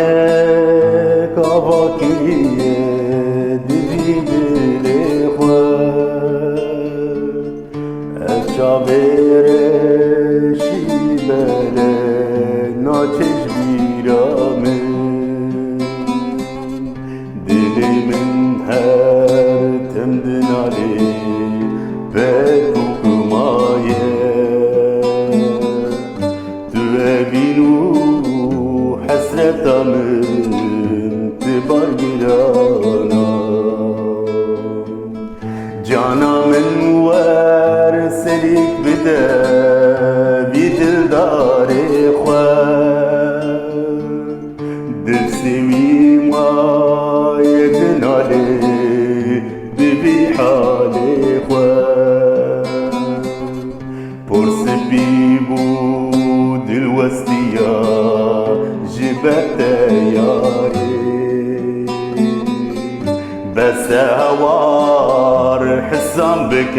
Jiyanek avakiye dividile xwe ez çavêre şîbele naçeşbîra min dilê min her tim dinalê vedûkumaye tu evînû حسرتا من تبار گرانا جانا من ور سریک بده بی دلدار خواه دل سوی ما یدناله ببی حال خواه پرس بی بو دل وستیا جبت ياري بس هوار حسام بك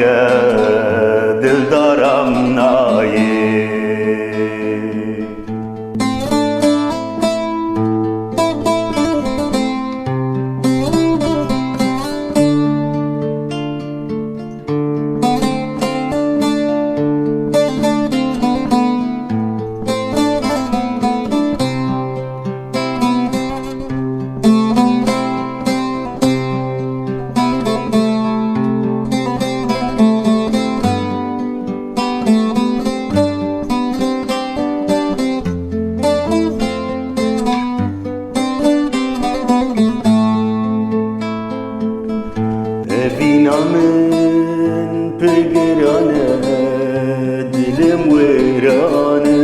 دل دارم نايي Evina min pigirane dilim wirane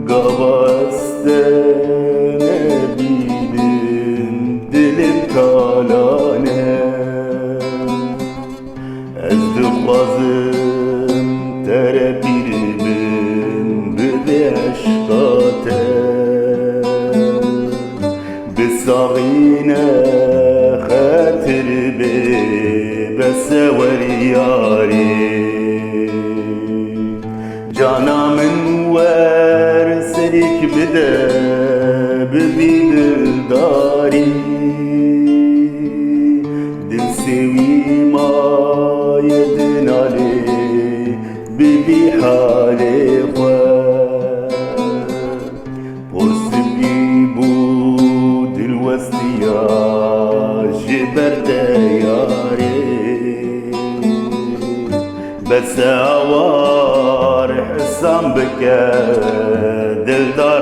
gava estene bidin dilim kalane ez dixwazim tere piribin bide eşqate bisagîne خاطر بي بس ورياري جانا من ور سريك بدا ببي دلداري دل سوي ما يدنالي ببي حالي خواه پرس بي بود الوستيا جبرت ياري بس هوار حسام بك دل دار